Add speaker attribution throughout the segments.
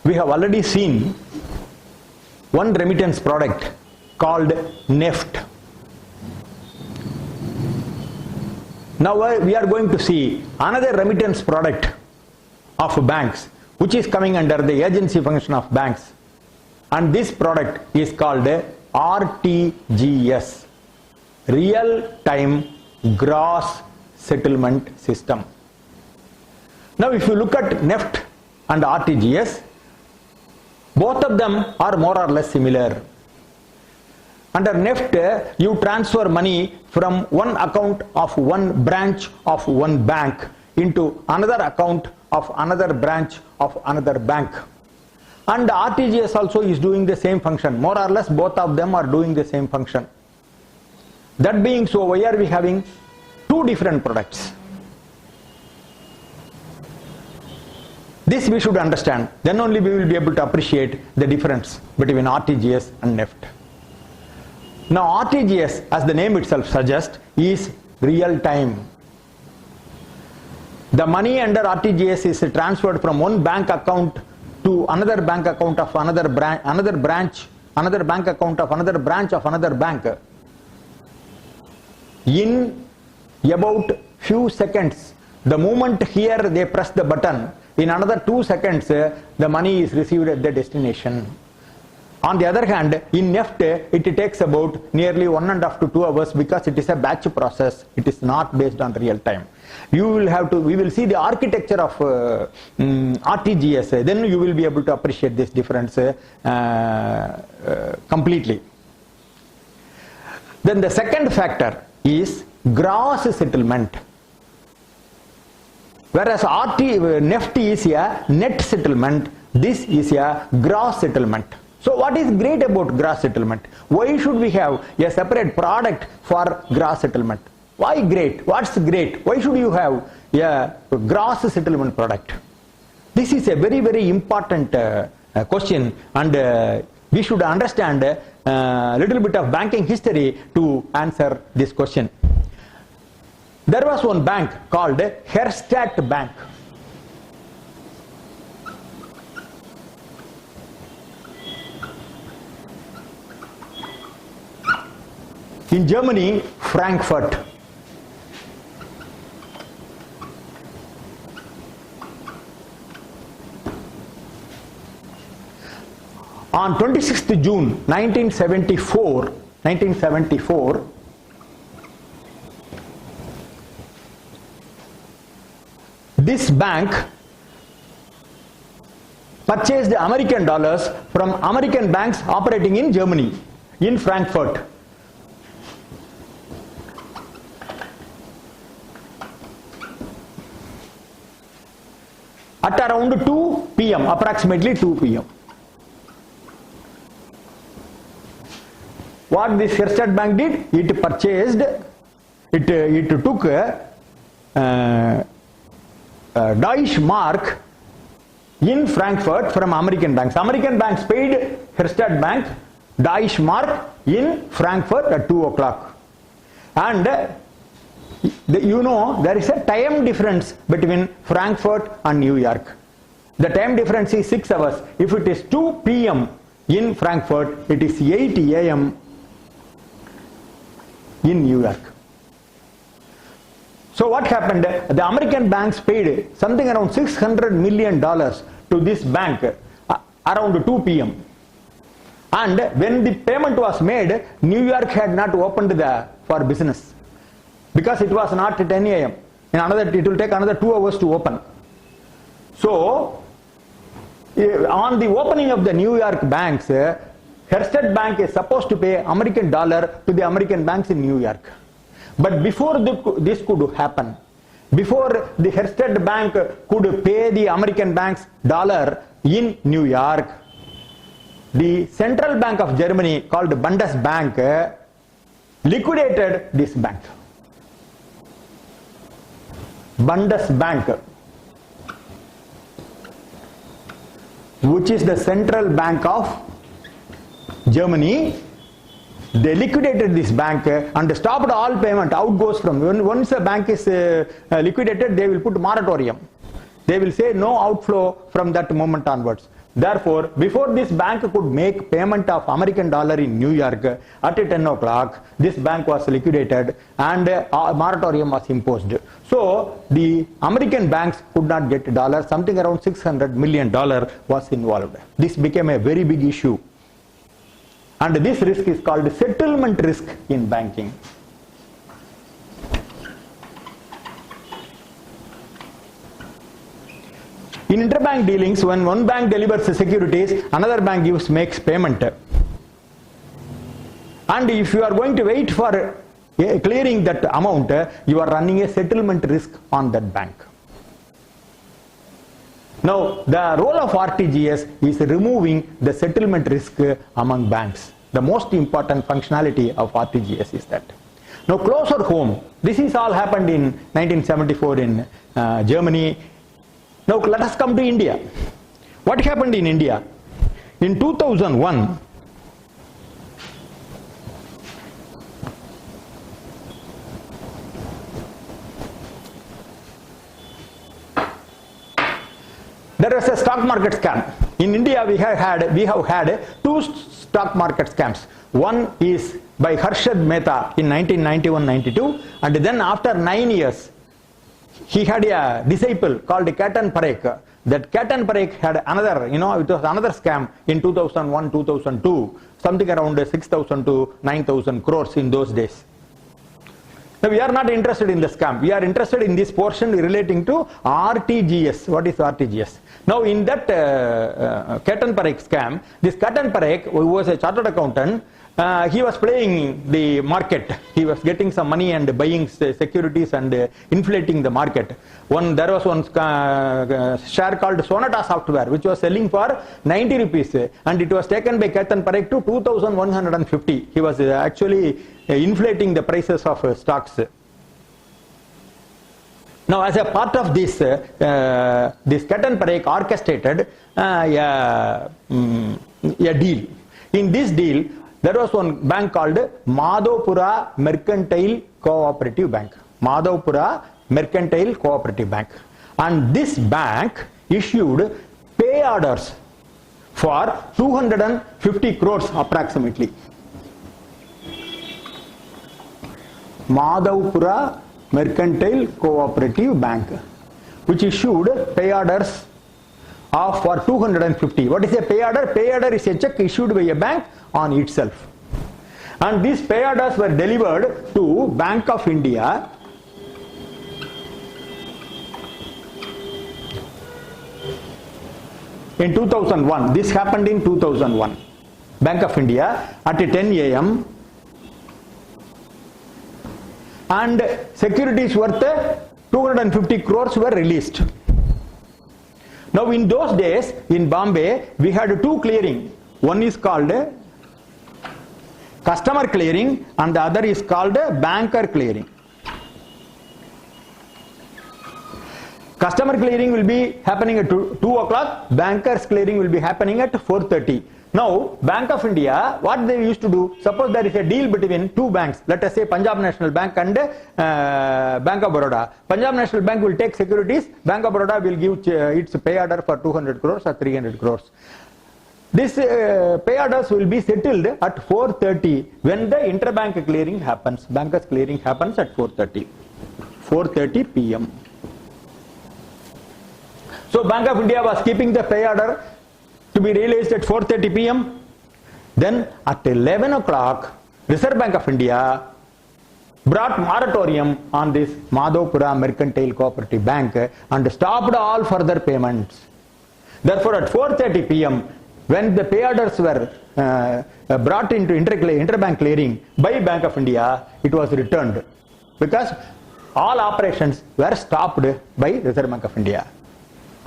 Speaker 1: we have already seen one remittance product called NEFT. Now we are going to see another remittance product of banks, which is coming under the agency function of banks, and this product is called RTGS, Real Time Gross Settlement System. Now if you look at NEFT and RTGS, both of them are more or less similar. Under NEFT, you transfer money from one account of one branch of one bank into another account of another branch of another bank. And RTGS also is doing the same function. More or less both of them are doing the same function. That being so, why are we having two different products? This we should understand. Then only we will be able to appreciate the difference between RTGS and NEFT. Now RTGS, as the name itself suggests, is real time. The money under RTGS is transferred from one bank account to another bank account of another branch, another bank account of another branch of another bank in about few seconds. The moment here they press the button, in another 2 seconds the money is received at the destination. On the other hand, in NEFT it takes about nearly 1.5 to 2 hours because it is a batch process. It is not based on real time. We will see the architecture of RTGS, then you will be able to appreciate this difference completely. Then the second factor is gross settlement. Whereas NEFT is a net settlement, this is a gross settlement. So what is great about gross settlement? Why should we have a separate product for gross settlement? Why great? What's great? Why should you have a gross settlement product? This is a very, very important question, and we should understand a little bit of banking history to answer this question. There was one bank called Herstatt Bank. In Germany, Frankfurt. On 26th June 1974, this bank purchased American dollars from American banks operating in Germany, in Frankfurt. At around 2 p.m., approximately 2 p.m. What this Herstatt Bank did? It purchased, it took Deutsche Mark in Frankfurt from American banks. American banks paid Herstatt Bank Deutsche Mark in Frankfurt at 2 o'clock. And you know, there is a time difference between Frankfurt and New York. The time difference is 6 hours. If it is 2 p.m. in Frankfurt, it is 8 a.m. in New York. So what happened? The American banks paid something around $600 million to this bank around 2 p.m. And when the payment was made, New York had not opened for business, because it was not 10 a.m. It will take another 2 hours to open. So on the opening of the New York banks, Herstatt Bank is supposed to pay American dollar to the American banks in New York. But before this could happen, before the Herstatt Bank could pay the American banks dollar in New York, the Central Bank of Germany, called Bundesbank, liquidated this bank. Bundesbank, which is the central bank of Germany, they liquidated this bank and stopped all payment, outgoes from. Once a bank is liquidated, they will put moratorium. They will say no outflow from that moment onwards. Therefore, before this bank could make payment of American dollar in New York at 10 o'clock, this bank was liquidated and a moratorium was imposed. So, the American banks could not get dollars, something around $600 million was involved. This became a very big issue. And this risk is called settlement risk in banking. In interbank dealings, when one bank delivers securities, another bank makes payment. And if you are going to wait for clearing that amount, you are running a settlement risk on that bank. Now, the role of Rtgs is removing the settlement risk among banks. The most important functionality of Rtgs is that. Now, closer home, this is all happened in 1974 in Germany. Now let us come to India. What happened in India? In 2001, there was a stock market scam. In India we have had two stock market scams. One is by Harshad Mehta in 1991-92, and then after 9 years he had a disciple called Ketan Parekh. That Ketan Parekh had another, it was another scam in 2001-2002, something around 6,000 to 9,000 crores in those days. Now we are not interested in the scam. We are interested in this portion relating to Rtgs. What is Rtgs? Now in that Ketan Parekh scam, this Ketan Parekh, who was a chartered accountant, he was playing the market. He was getting some money and buying securities and inflating the market. There was one share called Sonata Software, which was selling for 90 rupees, and it was taken by Ketan Parekh to 2,150. He was actually inflating the prices of stocks. Now, as a part of this, this Ketan Parekh orchestrated a deal. In this deal, there was one bank called Madhavpura Mercantile Cooperative Bank. Madhavpura Mercantile Cooperative Bank. And this bank issued pay orders for 250 crores approximately. Madhavpura Mercantile Cooperative Bank, which issued pay orders of for 250. What is a pay order? Pay order is a check issued by a bank on itself. And these pay orders were delivered to Bank of India in 2001. This happened in 2001. Bank of India at 10 a.m. and securities worth 250 crores were released. Now in those days in Bombay we had two clearing. One is called customer clearing and the other is called banker clearing. Customer clearing will be happening at 2 o'clock, bankers clearing will be happening at 4:30. Now, Bank of India, what they used to do, suppose there is a deal between two banks, let us say Punjab National Bank and Bank of Baroda. Punjab National Bank will take securities, Bank of Baroda will give its pay order for 200 crores or 300 crores. This pay orders will be settled at 4:30 when the interbank clearing happens. Bankers clearing happens at 4:30 p.m. So Bank of India was keeping the pay order to be released at 4:30 p.m. Then at 11 o'clock, Reserve Bank of India brought moratorium on this Madhavpura Mercantile Cooperative Bank and stopped all further payments. Therefore, at 4:30 p.m., when the pay orders were brought into interbank clearing by Bank of India, it was returned because all operations were stopped by Reserve Bank of India.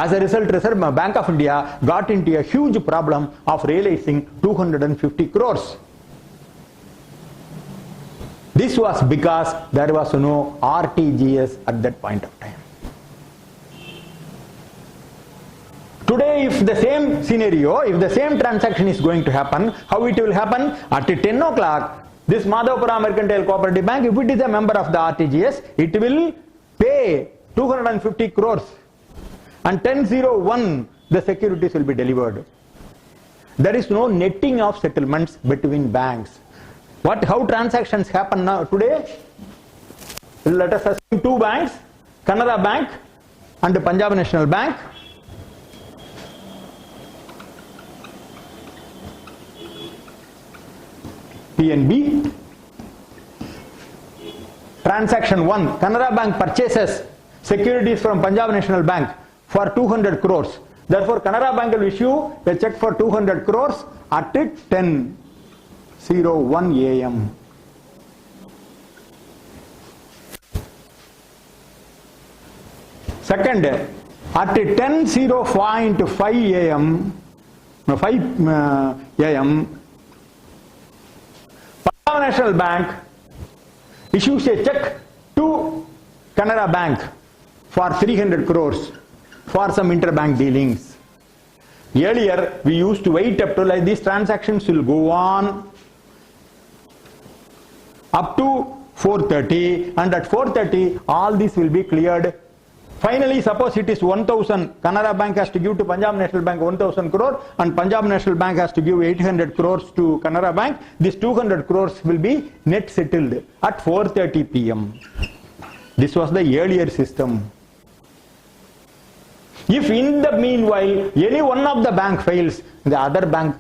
Speaker 1: As a result, Reserve Bank of India got into a huge problem of realizing 250 crores. This was because there was no Rtgs at that point of time. Today, if the same scenario, if the same transaction is going to happen, how it will happen? At 10 o'clock, this Madhavpura Mercantile Cooperative Bank, if it is a member of the Rtgs, it will pay 250 crores. and 10:01 the securities will be delivered. There is no netting of settlements between banks. How transactions happen now today? Let us assume two banks, Canara Bank and Punjab National Bank. PNB. Transaction 1, Canara Bank purchases securities from Punjab National Bank for 200 crores. Therefore, Canara Bank will issue a check for 200 crores at 10:01 a.m. Second, at 10:05 a.m., 5 a.m., Punjab National Bank issues a check to Canara Bank for 300 crores for some interbank dealings. Earlier, we used to wait up to like these transactions will go on up to 4:30, and at 4:30 all this will be cleared. Finally, suppose it is 1,000, Canara Bank has to give to Punjab National Bank 1,000 crore and Punjab National Bank has to give 800 crores to Canara Bank. This 200 crores will be net settled at 4:30 p.m. This was the earlier system. If in the meanwhile any one of the bank fails, the other bank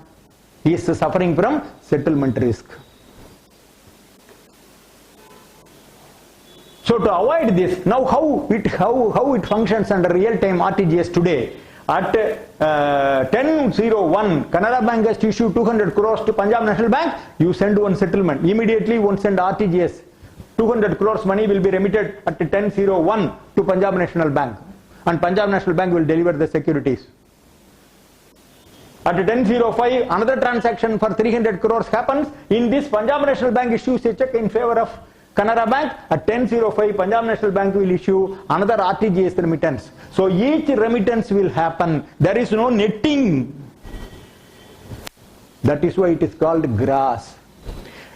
Speaker 1: is suffering from settlement risk. So to avoid this, now how it functions under real-time RTGS today? At 10:01, Canara Bank has to issue 200 crores to Punjab National Bank. You send one settlement. Immediately one send RTGS. 200 crores money will be remitted at 10:01 to Punjab National Bank. And Punjab National Bank will deliver the securities. At 10:05, another transaction for 300 crores happens. In this, Punjab National Bank issues a check in favor of Canara Bank. At 10:05, Punjab National Bank will issue another RTGS remittance. So each remittance will happen. There is no netting. That is why it is called gross.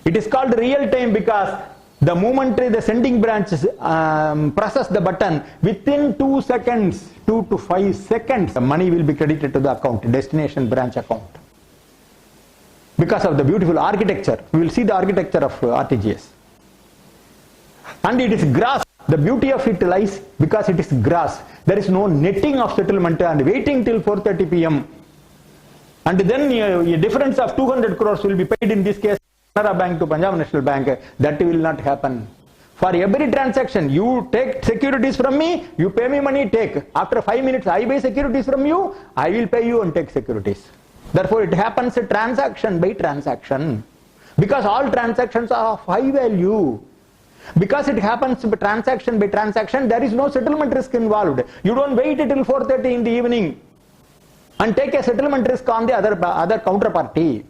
Speaker 1: It is called real time because the moment the sending branch presses the button, within 2 seconds, 2 to 5 seconds, the money will be credited to the account, destination branch account. Because of the beautiful architecture, we will see the architecture of RTGS. And it is gross. The beauty of it lies because it is gross. There is no netting of settlement and waiting till 4:30 p.m. And then a difference of 200 crores will be paid in this case, Canara Bank to Punjab National Bank. That will not happen. For every transaction, you take securities from me, you pay me money, take. After 5 minutes, I buy securities from you, I will pay you and take securities. Therefore, it happens transaction by transaction. Because all transactions are of high value. Because it happens transaction by transaction, there is no settlement risk involved. You don't wait until 4:30 in the evening and take a settlement risk on the other counterparty.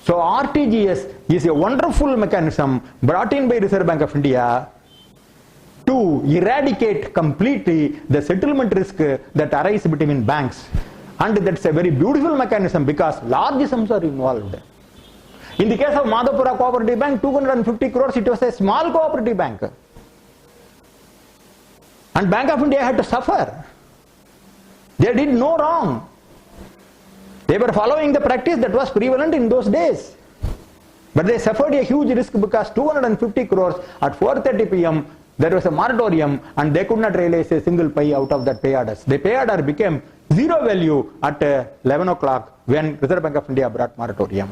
Speaker 1: So RTGS is a wonderful mechanism brought in by Reserve Bank of India to eradicate completely the settlement risk that arises between banks. And that's a very beautiful mechanism because large sums are involved. In the case of Madhapura Cooperative Bank, 250 crores, it was a small cooperative bank. And Bank of India had to suffer. They did no wrong. They were following the practice that was prevalent in those days. But they suffered a huge risk because 250 crores at 4:30 p.m. there was a moratorium and they could not realize a single pay out of that pay orders. The pay order became zero value at 11 o'clock when Reserve Bank of India brought moratorium.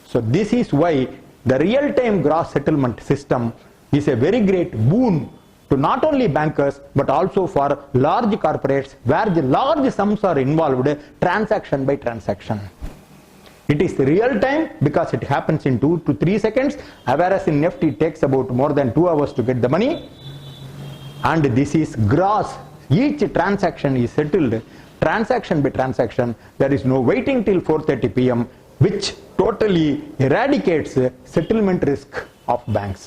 Speaker 1: So this is why the real-time gross settlement system is a very great boon to not only bankers but also for large corporates where the large sums are involved transaction by transaction. It is real time because it happens in 2 to 3 seconds, whereas in NEFT it takes about more than 2 hours to get the money. And this is gross. Each transaction is settled transaction by transaction. There is no waiting till 4:30 p.m. which totally eradicates settlement risk of banks.